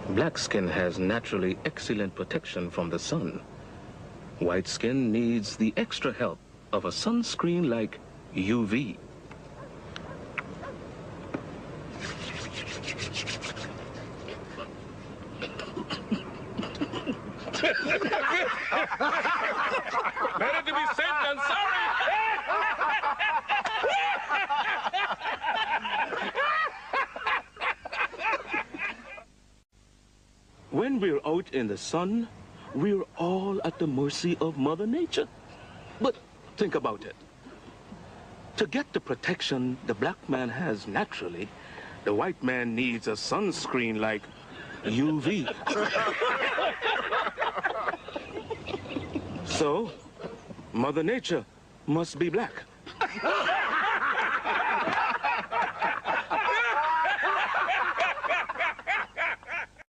Black skin has naturally excellent protection from the sun. White skin needs the extra help of a sunscreen like UV. Better to be safe than sorry. When we're out in the sun, we're all at the mercy of Mother Nature. But think about it. To get the protection the black man has naturally, the white man needs a sunscreen like UV. So, Mother Nature must be black.